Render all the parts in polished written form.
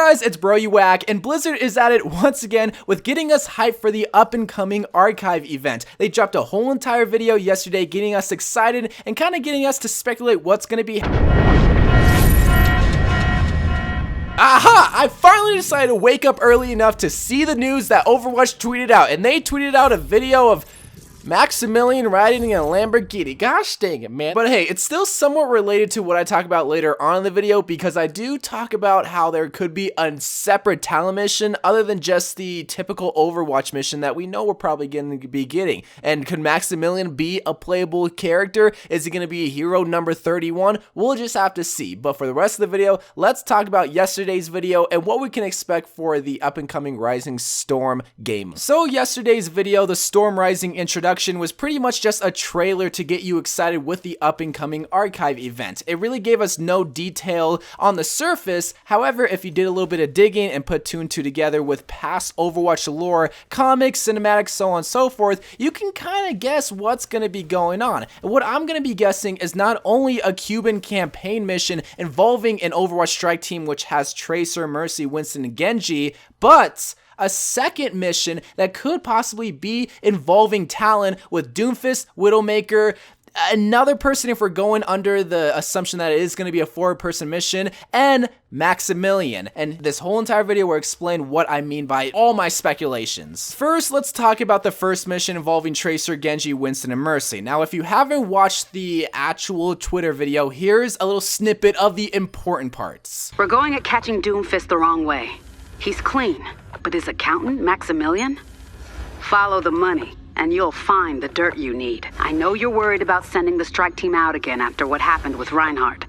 guys, it's Bro You Whack, and Blizzard is at it once again with getting us hyped for the up-and-coming archive event. They dropped a whole entire video yesterday getting us excited and kind of getting us to speculate what's going to be. Aha! I finally decided to wake up early enough to see the news that Overwatch tweeted out, and they tweeted out a video of Maximilien riding in a Lamborghini. Gosh dang it, man. But hey, it's still somewhat related to what I talk about later on in the video, because I do talk about how there could be a separate talent mission other than just the typical Overwatch mission that we know we're probably going to be getting. And could Maximilien be a playable character? Is he going to be hero number 31? We'll just have to see. But for the rest of the video, let's talk about yesterday's video and what we can expect for the up-and-coming Rising Storm game. So yesterday's video, the Storm Rising introduction, was pretty much just a trailer to get you excited with the up-and-coming archive event. It really gave us no detail on the surface. However, if you did a little bit of digging and put two and two together with past Overwatch lore, comics, cinematics, so on and so forth, you can kind of guess what's going to be going on. And what I'm going to be guessing is not only a Cuban campaign mission involving an Overwatch strike team which has Tracer, Mercy, Winston, and Genji, but a second mission that could possibly be involving Talon with Doomfist, Widowmaker, another person if we're going under the assumption that it is going to be a 4-person mission, and Maximilien. And this whole entire video will explain what I mean by all my speculations. First, let's talk about the first mission involving Tracer, Genji, Winston, and Mercy. Now, if you haven't watched the actual Twitter video, here's a little snippet of the important parts. We're going at catching Doomfist the wrong way. He's clean, but his accountant, Maximilien? Follow the money, and you'll find the dirt you need. I know you're worried about sending the strike team out again after what happened with Reinhardt.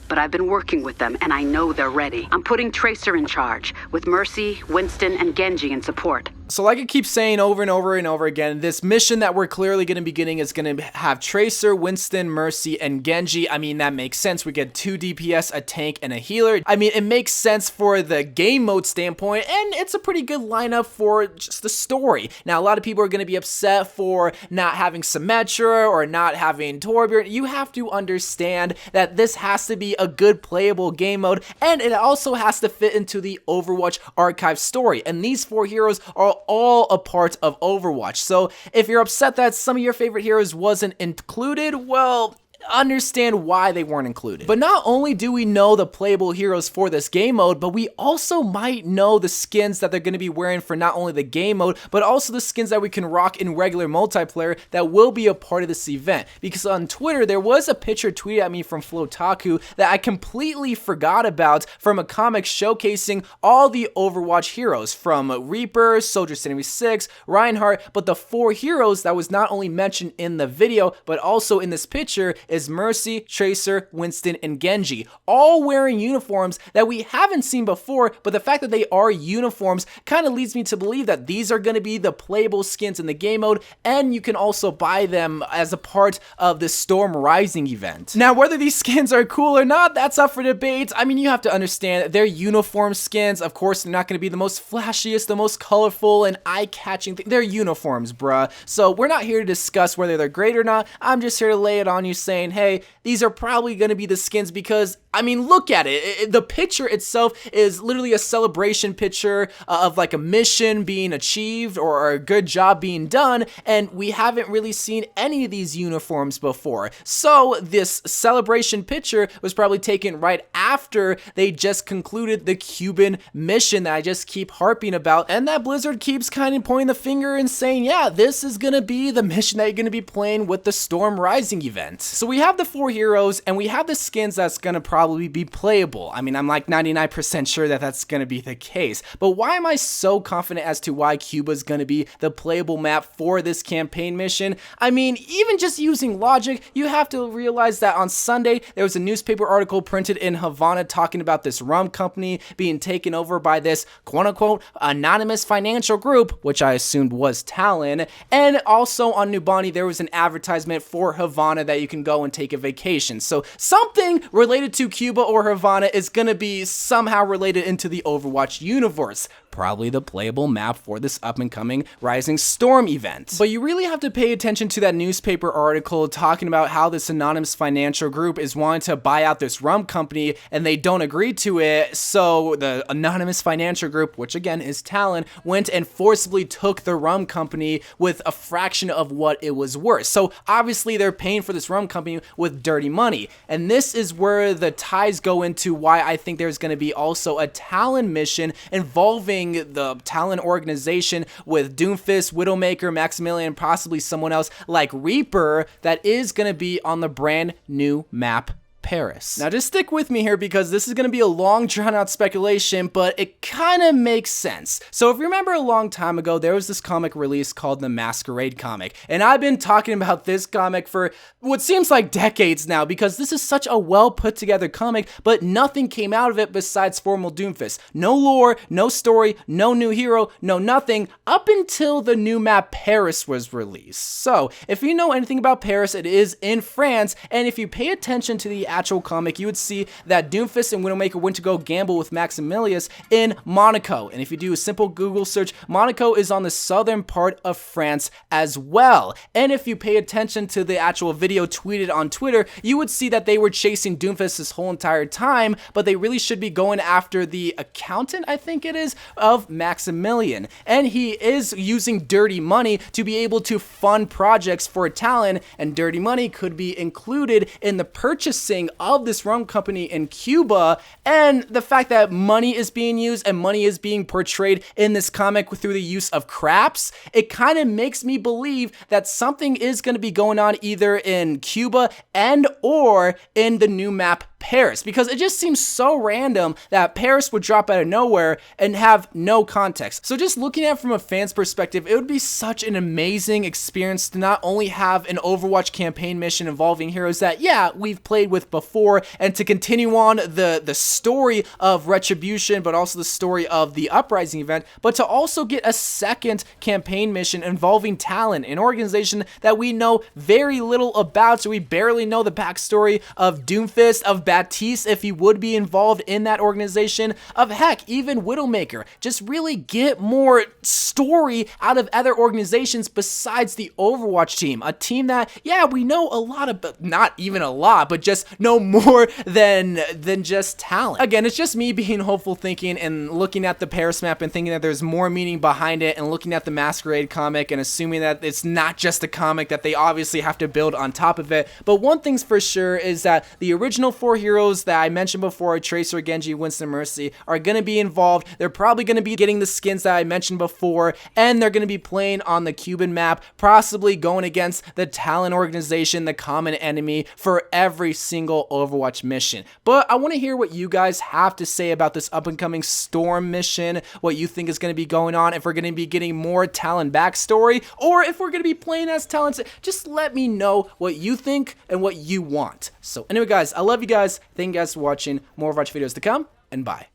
But I've been working with them, and I know they're ready. I'm putting Tracer in charge, with Mercy, Winston, and Genji in support. So like I keep saying over and over and over again, this mission that we're clearly going to be getting is going to have Tracer, Winston, Mercy, and Genji. I mean, that makes sense. We get 2 DPS, a tank, and a healer. I mean, it makes sense for the game mode standpoint, and it's a pretty good lineup for just the story. Now, a lot of people are going to be upset for not having Symmetra or not having Torbjorn. You have to understand that this has to be a good playable game mode, and it also has to fit into the Overwatch archive story. And these 4 heroes are all a part of Overwatch. So if you're upset that some of your favorite heroes wasn't included, well, understand why they weren't included. But not only do we know the playable heroes for this game mode, but we also might know the skins that they're going to be wearing for not only the game mode, but also the skins that we can rock in regular multiplayer that will be a part of this event. Because on Twitter, there was a picture tweeted at me from Flotaku that I completely forgot about from a comic showcasing all the Overwatch heroes from Reaper, Soldier 76, Reinhardt, but the 4 heroes that was not only mentioned in the video, but also in this picture is Mercy, Tracer, Winston, and Genji, all wearing uniforms that we haven't seen before, but the fact that they are uniforms kind of leads me to believe that these are going to be the playable skins in the game mode, and you can also buy them as a part of the Storm Rising event. Now, whether these skins are cool or not, that's up for debate. I mean, you have to understand, they're uniform skins. Of course, they're not going to be the most flashiest, the most colorful, and eye-catching thing. They're uniforms, bruh. So we're not here to discuss whether they're great or not. I'm just here to lay it on you saying, hey, these are probably going to be the skins because, I mean, look at it. The picture itself is literally a celebration picture of like a mission being achieved or a good job being done, and we haven't really seen any of these uniforms before. So this celebration picture was probably taken right after they just concluded the Cuban mission that I just keep harping about, and that Blizzard keeps kind of pointing the finger and saying, yeah, this is going to be the mission that you're going to be playing with the Storm Rising event. So we have the 4 heroes, and we have the skins that's going to probably be playable. I mean, I'm like 99% sure that that's going to be the case. But why am I so confident as to why Cuba's going to be the playable map for this campaign mission? I mean, even just using logic, you have to realize that on Sunday, there was a newspaper article printed in Havana talking about this rum company being taken over by this quote-unquote anonymous financial group, which I assumed was Talon. And also on Nubani, there was an advertisement for Havana that you can go and take a vacation. So something related to to Cuba or Havana is gonna be somehow related into the Overwatch universe. Probably the playable map for this up-and-coming Rising Storm event. But you really have to pay attention to that newspaper article talking about how this anonymous financial group is wanting to buy out this rum company and they don't agree to it, so the anonymous financial group, which again is Talon, went and forcibly took the rum company with a fraction of what it was worth. So obviously they're paying for this rum company with dirty money. And this is where the ties go into why I think there's going to be also a Talon mission involving the Talon organization with Doomfist, Widowmaker, Maximilien, possibly someone else like Reaper that is going to be on the brand new map Paris. Now just stick with me here because this is going to be a long drawn out speculation, but it kind of makes sense. So if you remember a long time ago, there was this comic release called the Masquerade comic, and I've been talking about this comic for what seems like decades now because this is such a well put together comic, but nothing came out of it besides formal Doomfist. No lore, no story, no new hero, no nothing up until the new map Paris was released. So if you know anything about Paris, it is in France, and if you pay attention to the actual comic, you would see that Doomfist and Widowmaker went to go gamble with Maximilien in Monaco. And if you do a simple Google search, Monaco is on the southern part of France as well. And if you pay attention to the actual video tweeted on Twitter, you would see that they were chasing Doomfist this whole entire time, but they really should be going after the accountant, I think it is, of Maximilien. And he is using dirty money to be able to fund projects for Talon, and dirty money could be included in the purchasing of this rum company in Cuba, and the fact that money is being used and money is being portrayed in this comic through the use of craps, it kind of makes me believe that something is going to be going on either in Cuba and or in the new map Paris, because it just seems so random that Paris would drop out of nowhere and have no context. So just looking at it from a fan's perspective, it would be such an amazing experience to not only have an Overwatch campaign mission involving heroes that, yeah, we've played with before, and to continue on the story of Retribution, but also the story of the Uprising event, but to also get a second campaign mission involving Talon, an organization that we know very little about, so we barely know the backstory of Doomfist, of Baptiste, if he would be involved in that organization, of heck, even Widowmaker. Just really get more story out of other organizations besides the Overwatch team. A team that, yeah, we know a lot about, not even a lot, but just know more than just Talon. Again, it's just me being hopeful thinking and looking at the Paris map and thinking that there's more meaning behind it, and looking at the Masquerade comic and assuming that it's not just a comic that they obviously have to build on top of it. But one thing's for sure is that the original four heroes that I mentioned before, Tracer, Genji, Winston, Mercy, are going to be involved. They're probably going to be getting the skins that I mentioned before, and they're going to be playing on the Cuban map, possibly going against the Talon organization, the common enemy, for every single Overwatch mission. But I want to hear what you guys have to say about this up-and-coming Storm mission, what you think is going to be going on, if we're going to be getting more Talon backstory, or if we're going to be playing as Talon. Just let me know what you think and what you want. So anyway, guys, I love you guys. Thank you guys for watching. More Overwatch videos to come, and bye.